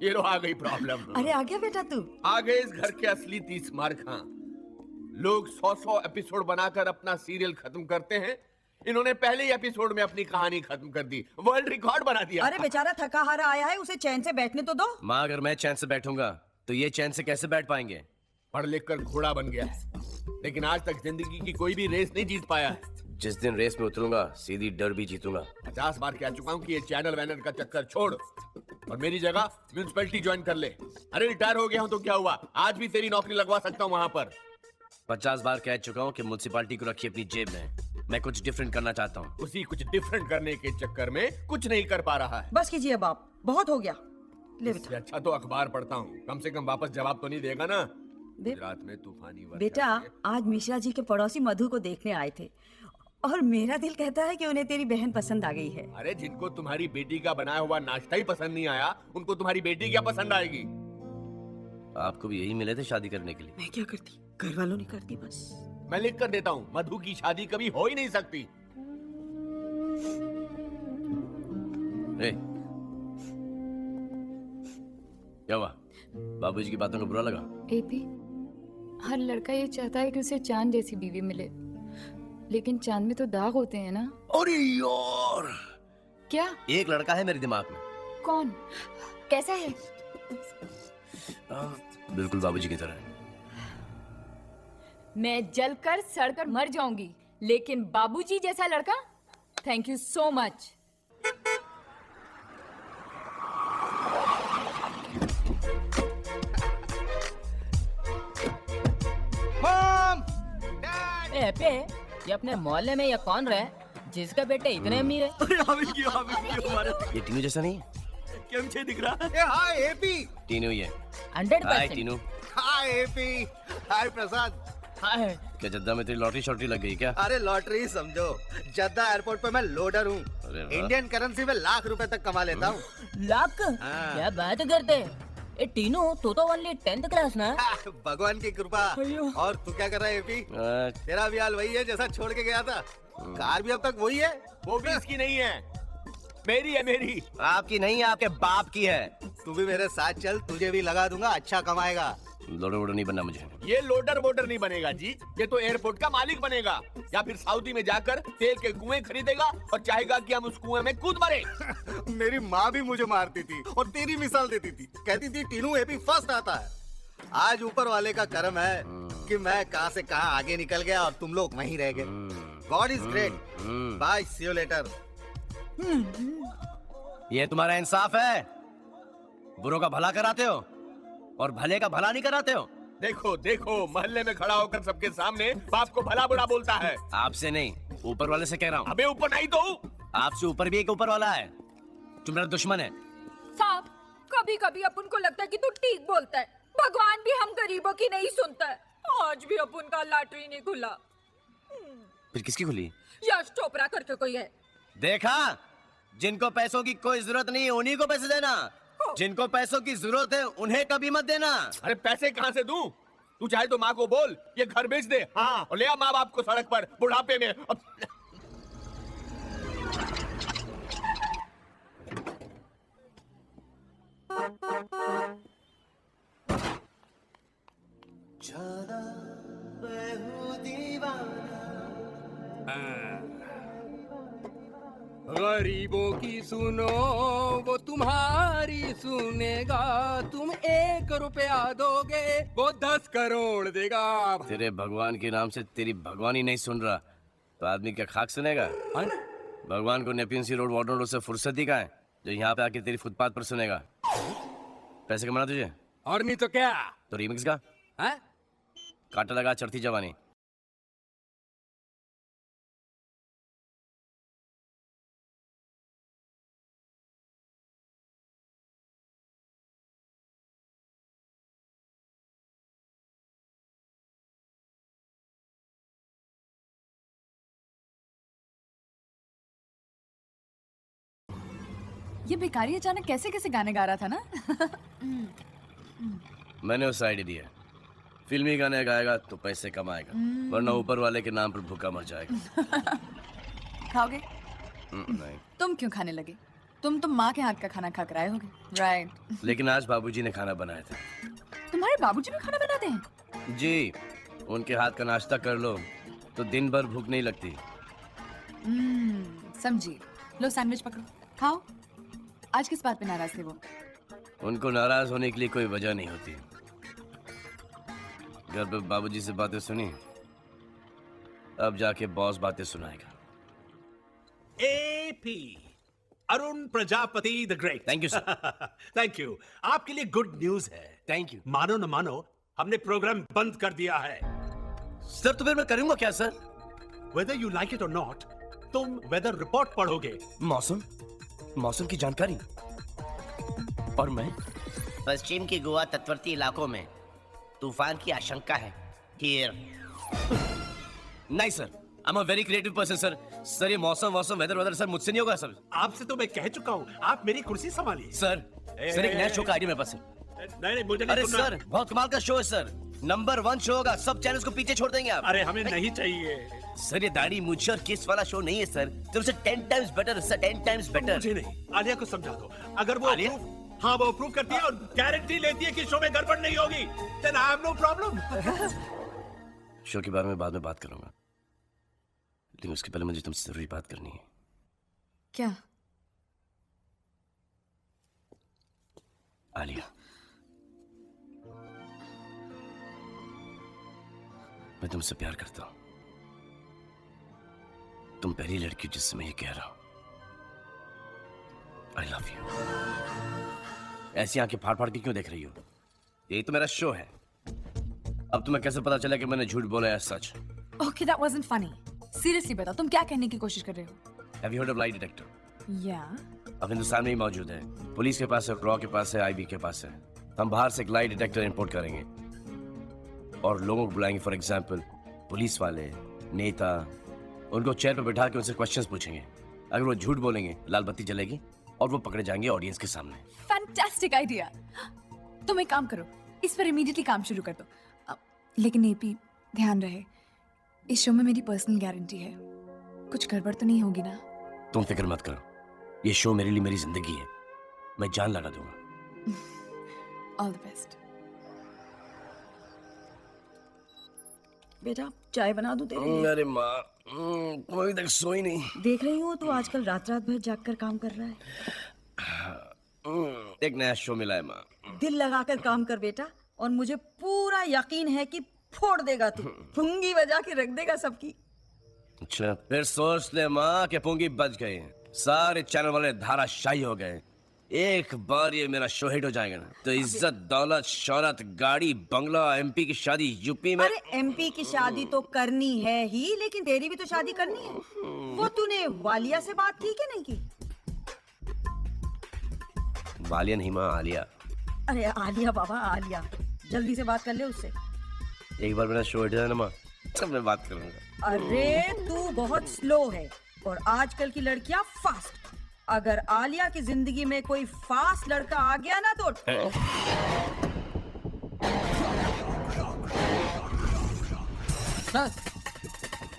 ये लो आ गई प्रॉब्लम। अरे आ गया बेटा तू। आ गए इस घर के असली 30 मार खां। लोग 100 एपिसोड बनाकर अपना सीरियल खत्म करते हैं, इन्होंने पहले ही एपिसोड में अपनी कहानी खत्म कर दी, वर्ल्ड रिकॉर्ड बना दिया। अरे बेचारा थका हारा आया है, उसे चैन से बैठने तो दो। माँ अगर मैं चैन से बैठूंगा तो ये चैन से कैसे बैठ पाएंगे? पढ़ लिख कर घोड़ा बन गया है, लेकिन आज तक जिंदगी की कोई भी रेस नहीं जीत पाया है। जिस दिन रेस में उतरूंगा सीधी डर भी जीतूंगा। 50 बार कह चुका हूँ कि ये चैनल वैनल का चक्कर छोड़ और मेरी जगह म्यूनिसिपैलिटी ज्वाइन कर ले। अरे रिटायर हो गया हूँ तो क्या हुआ, आज भी तेरी नौकरी लगवा सकता हूँ वहाँ पर। 50 बार कह चुका हूँ कि म्युनिसिपैलिटी को रखिए अपनी जेब में, मैं कुछ डिफरेंट करना चाहता हूँ। उसी कुछ डिफरेंट करने के चक्कर में कुछ नहीं कर पा रहा है। बस कीजिए बाप, बहुत हो गया। ले इससे बेटा। अच्छा तो अखबार पढ़ता हूँ, कम से कम वापस जवाब तो नहीं देगा ना। गुजरात में तूफानी वर्षा बेटा से- आज मिश्रा जी के पड़ोसी मधु को देखने आए थे और मेरा दिल कहता है कि उन्हें तेरी बहन पसंद आ गई है। अरे जिनको तुम्हारी बेटी का बनाया हुआ नाश्ता ही पसंद नहीं आया, उनको तुम्हारी बेटी क्या पसंद आएगी? आपको भी यही मिले थे शादी करने के लिए? मैं क्या करती, घर वालों ने कर दी बस। मैं लिख कर देता हूँ, मधु की शादी कभी हो ही नहीं सकती। ए, क्या हुआ? बाबूजी की बातों को बुरा लगा? एपी, हर लड़का ये चाहता है कि उसे चांद जैसी बीवी मिले, लेकिन चांद में तो दाग होते हैं ना। अरे यार, क्या? एक लड़का है मेरे दिमाग में। कौन? कैसा है? बिल्कुल बाबूजी की तरह। मैं जलकर सड़कर मर जाऊंगी, लेकिन बाबूजी जैसा लड़का? Thank you so much. पे ये अपने मोहल्ले में ये कौन रहे जिसका बेटे इतने अमीर है? ये टीनू जैसा नहीं है? क्यों मुझे दिख रहा? हाय एपी। टीनू ये। 100%। हाय टीनू। हाय एपी। हाय प्रसाद। हाय। क्या जद्दा में तेरी लॉटरी शॉटरी लग गई क्या? अरे लॉटरी समझो, जद्दा एयरपोर्ट पे मैं लोडर हूँ। अरे वाह। इंडियन करेंसी में लाख रुपए तक कमा लेता हूँ। लाख? हाँ। क्या बात करते हैं? ए टीनू, तू तो ओनली 10th क्लास ना? भगवान की कृपा। और तू क्या कर रहा है एपी? तेरा भी हाल वही है जैसा छोड़ के गया था। कार भी अब तक वही है। वो भी इसकी नहीं है, मेरी है, मेरी। आपकी नहीं है, आपके बाप की है। तू भी मेरे साथ चल, तुझे भी लगा दूंगा, अच्छा कमाएगा। लोडर वोडर नहीं बनना मुझे। ये लोडर वोडर नहीं बनेगा जी, ये तो एयरपोर्ट का मालिक बनेगा, या फिर सऊदी में जाकर तेल के कुएं खरीदेगा और चाहेगा कि हम उस कुएं में कूद मरे। मेरी माँ भी मुझे मारती थी और तेरी मिसाल देती थी, कहती थी टीनू एपी फर्स्ट आता है। आज ऊपर वाले का करम है कि मैं कहां से कहां आगे निकल गया और तुम लोग वहीं रह गए। God is great. Bye, see you later. ये तुम्हारा इंसाफ है? बुरों का भला कराते हो और भले का भला नहीं कराते हो। देखो देखो, मोहल्ले में खड़ा होकर सबके सामने बाप को भला बुरा बोलता है। आपसे नहीं, ऊपर वाले से कह रहा हूँ। अबे ऊपर नहीं तो हूँ। आपसे ऊपर भी एक ऊपर वाला है, तुम मेरा दुश्मन है। साहब, कभी कभी अपन को लगता है कि तू ठीक बोलता है। भगवान भी हम गरीबों की नहीं सुनता है। आज भी अपन का लॉटरी नहीं खुला। फिर किसकी खुली? यश चोपड़ा करके कोई है। देखा, जिनको पैसों की कोई जरूरत नहीं है उन्हीं को पैसे देना, जिनको पैसों की जरूरत है उन्हें कभी मत देना। अरे पैसे कहाँ से दूं? तू चाहे तो माँ को बोल ये घर बेच दे, हाँ, और ले आ माँ बाप को सड़क पर बुढ़ापे में। गरीबों की सुनो वो तुम्हारी सुनेगा, तुम 1 रुपया दोगे वो 10 करोड़ देगा। तेरे भगवान के नाम से तेरी भगवान ही नहीं सुन रहा तो आदमी क्या खाक सुनेगा? भगवान को नेपियन सी रोड वाटर रोड से फुर्सत ही कहाँ है जो यहाँ पे आके तेरी फुटपाथ पर सुनेगा? पैसे कमाना तुझे? और नहीं तो क्या? तो रीमिक्स का है? कांटा लगा चढ़ती जवानी। ये भिखारी अचानक कैसे कैसे गाने गा रहा था ना। मैंने उसे आइडिया दिया, फिल्मी गाने गाएगा तो पैसे कमाएगा, वरना ऊपर वाले के नाम पर भूखा मर जाएगा। खाओगे? नहीं। तुम क्यों खाने लगे? तुम तो माँ के हाथ का खाना खा कर आए होगे, राइट? लेकिन आज बाबूजी ने खाना बनाया था। तुम्हारे बाबूजी भी खाना बनाते हैं? जी, उनके हाथ का नाश्ता कर लो तो दिन भर भूख नहीं लगती। समझी। लो सैंडविच पकड़ो, खाओ। आज किस बात पे नाराज थे वो? उनको नाराज होने के लिए कोई वजह नहीं होती। घर पे बाबूजी से बातें सुनी, अब जाके बॉस बातें सुनाएगा। AP Arun Prajapati the great. Thank you sir. Thank you. आपके लिए गुड न्यूज है। Thank you. मानो न मानो, हमने प्रोग्राम बंद कर दिया है। सर तो फिर मैं करूंगा क्या sir? Whether you like it और नॉट, तुम वेदर रिपोर्ट पढ़ोगे। मौसम की जानकारी। और मैं पश्चिम की गोवा तटवर्ती इलाकों में तूफान की आशंका है। हियर। नहीं sir, I am a very creative person sir. Sir ये मौसम वेदर सर मुझसे नहीं होगा सर। आपसे तो मैं कह चुका हूँ, आप मेरी कुर्सी संभालिए। सर सर एक नया शो का आइडिया मेरे पास है। नहीं मुझे नहीं अरे सुनना। सर बहुत कमाल का शो है सर। नंबर 1 शो होगा, सब चैनल्स को पीछे छोड़ देंगे आप। अरे हमें नहीं चाहिए। सर ये दाढ़ी मूंछ और किस वाला शो नहीं है सर, तुमसे 10 टाइम्स बेटर है सर, 10 टाइम्स बेटर। मुझे नहीं, आलिया को समझा दो। अगर वो आलिया? हाँ वो अप्रूव करती है और गारंटी लेती है कि शो में गड़बड़ नहीं होगी, then I have no problem। Show के बारे में बाद में बात करूंगा, लेकिन उसके पहले मुझे तुमसे जरूरी बात करनी है। क्या? आलिया, मैं तुमसे प्यार करता हूं। तुम पहली लड़की हो जिससे मैं ये कह रहा हूं। I love you. ऐसी आंखें फाड़ फाड़ के क्यों देख रही हो? यही तो मेरा शो है। अब तुम्हें कैसे पता चला कि मैंने झूठ बोला है सच? Okay, that wasn't funny. Seriously बताओ, तुम क्या कहने की कोशिश कर रहे हो? Have you heard of lie detector? या अब हिंदुस्तान में ही मौजूद है। पुलिस के पास है, रॉ के पास है, आईबी के पास है। हम बाहर से एक लाई डिटेक्टर इंपोर्ट करेंगे और लोगों को बुलाएंगे। फॉर एग्जाम्पल पुलिस वाले, नेता, उनको चेयर पर बैठा के उनसे क्वेश्चंस पूछेंगे। अगर वो झूठ बोलेंगे लाल बत्ती जलेगी और वो पकड़े जाएंगे ऑडियंस के सामने। Fantastic idea. तुम एक काम करो, इस पर इमीडिएटली काम शुरू कर दो। लेकिन एपी, ध्यान रहे, इस शो में मेरी पर्सनल गारंटी है, कुछ गड़बड़ तो नहीं होगी ना? तुम फिक्र मत करो, ये शो मेरे लिए मेरी जिंदगी है, मैं जान लगा दूंगा। All the best. बेटा चाय बना दूं तेरे लिए? अरे माँ, तुम अभी तक सोई नहीं। देख रही हूँ तो आजकल रात रात भर जाग कर काम कर रहा है। एक नया शो मिला है माँ। दिल लगाकर काम कर बेटा, और मुझे पूरा यकीन है कि फोड़ देगा तू, पुंगी बजा के रख देगा सबकी। अच्छा फिर सोच ले माँ कि पुंगी बच गई, सारे चैनल वाले धाराशाही हो गए। एक बार ये मेरा शो हिट हो जाएगा ना तो इज्जत, दौलत, शौहरत, गाड़ी, बंगला, एमपी की शादी यूपी में। अरे एमपी की शादी तो करनी है ही, लेकिन तेरी भी तो शादी करनी है। वो तूने वालिया से बात की कि नहीं की? वालिया नहीं माँ, आलिया। अरे आलिया बाबा, आलिया, जल्दी से बात कर ले उससे। एक बार मेरा शो हिट जाए ना माँ तब मैं बात करूंगा। अरे तू बहुत स्लो है और आजकल की लड़कियां फास्ट। अगर आलिया की जिंदगी में कोई फास्ट लड़का आ गया ना तो सर,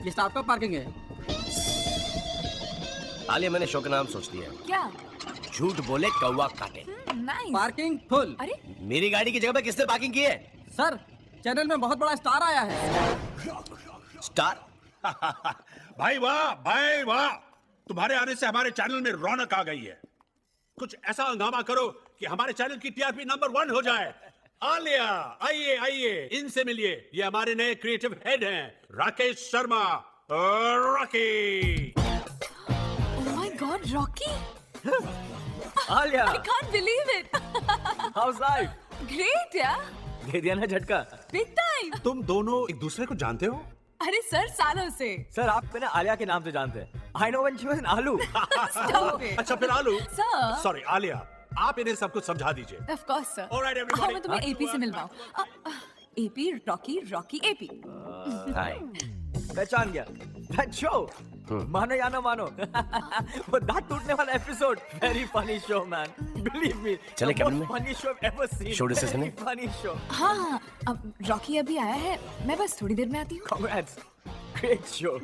ये स्टाफ का पार्किंग है। आलिया मैंने शो का नाम सोच लिया है। क्या? झूठ बोले कौवा काटे। नाइस। Parking full. अरे मेरी गाड़ी की जगह पे किसने पार्किंग की है? सर, चैनल में बहुत बड़ा स्टार आया है। स्टार? भाई वाह, भाई वाह, तुम्हारे आने से हमारे चैनल में रौनक आ गई है। कुछ ऐसा हंगामा करो कि हमारे चैनल की टीआरपी नंबर 1 हो जाए। आलिया, आइए आइए, इनसे मिलिए। ये हमारे नए क्रिएटिव हेड हैं, Rakesh Sharma. Rocky. Oh my God, Rocky! Alia, I can't believe it. House life? Great यार, दे दिया ना झटका। big time. तुम दोनों एक दूसरे को जानते हो? अरे सर, सालों से। सर आप ना आलिया के नाम से जानते हैं। I know when she was an आलू। Stop it. अच्छा फिर आलू। Sir. सॉरी आलिया, आप इन्हें सब कुछ समझा दीजिए। Of course sir. All right, everybody. हाँ, मैं तुम्हें एपी से मिलवाऊँ। AP, Rocky, Rocky, AP. Hi. पहचान गया? That show। मानो या ना मानो, वो दांत टूटने वाला episode, very funny show man, believe me। चले कैबिन में? funny show I've ever seen। Show discussion Very funny show। हाँ, अब रॉकी अभी आया है, मैं बस थोड़ी देर में आती हूँ। Congrats, great show।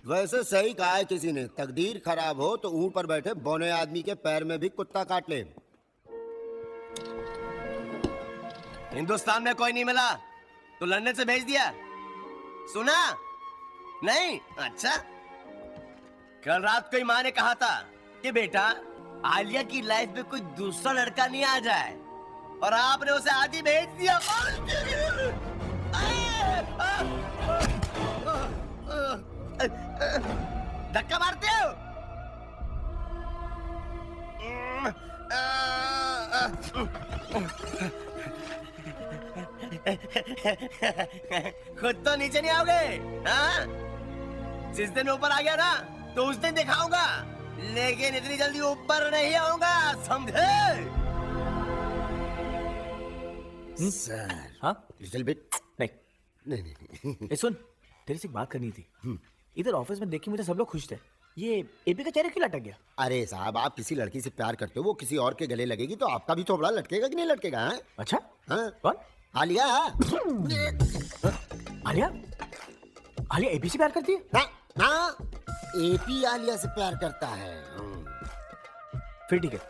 वैसे सही कहा है किसी ने, तकदीर खराब हो तो ऊंट पर बैठे बौने आदमी के पैर में भी कुत्ता काट ले। हिंदुस्तान में कोई नहीं मिला तो लंदन से भेज दिया। सुना नहीं? अच्छा, कल रात को ही माँ ने कहा था कि बेटा आलिया की लाइफ में कोई दूसरा लड़का नहीं आ जाए, और आपने उसे आज ही भेज दिया। धक्का मारते हो? खुद तो नीचे नहीं आओगे, हाँ? जिस दिन ऊपर आ गया ना तो उस दिन दिखाऊंगा, लेकिन इतनी जल्दी ऊपर नहीं आऊंगा, समझे? सर हाँ लिटिल बिट। नहीं नहीं ए सुन, तेरे से एक बात करनी थी। इधर ऑफिस में देखी मुझे सब लोग खुश थे, ये एपी का चेहरा क्यों लटक गया? अरे साहब, आप किसी लड़की से प्यार करते हो, वो किसी और के गले लगेगी तो आपका भी थोबड़ा लटकेगा कि नहीं लटकेगा? हाँ? अच्छा, हाँ? कौन? आलिया। आलिया? आलिया एपी से प्यार करती है? ना ना, एपी आलिया से प्यार करता है। फिर ठीक है।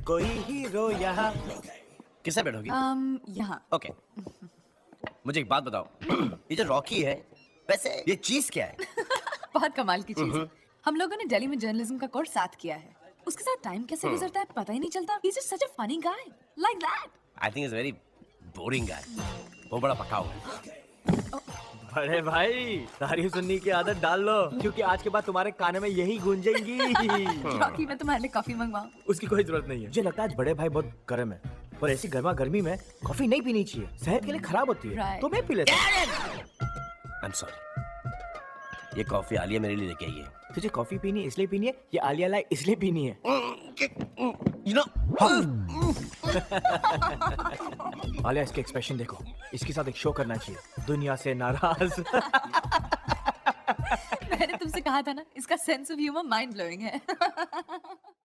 कोई हीरो यहाँ। किससे बैठोगी? यहाँ। ओके, मुझे एक बात बताओ। ये जो रॉकी है, वैसे ये चीज क्या है? बहुत कमाल की चीज है। हम लोगों ने दिल्ली में जर्नलिज्म का कोर्स साथ किया है। उसके साथ टाइम कैसे गुजरता है पता ही नहीं चलता। He's just such a funny guy, like that. I think he's a very boring guy. वो बड़ा पकाऊ है। बड़े भाई, तारीफ सुनने की आदत डाल लो, क्योंकि आज के बाद तुम्हारे कानों में यही गूंजेंगी। रॉकी, मैं तुम्हारे लिए कॉफी मंगवाऊं? उसकी कोई जरूरत नहीं है। मुझे लगता है आज बड़े भाई बहुत गर्म है, पर ऐसी गर्मा गर्मी में कॉफी नहीं पीनी चाहिए, सेहत के लिए खराब होती है। Right. तो मैं पी लेता हूं। I'm sorry, ये कॉफी आलिया मेरे लिए लेके आई है। तुझे कॉफी पीनी इसलिए पीनी है, ये आलिया लाई इसलिए पीनी है? You know, आलिया, इसके एक्सप्रेशन देखो, इसके साथ एक शो करना चाहिए, दुनिया से नाराज। मैंने तुमसे कहा था ना, इसका sense of humour mind blowing है।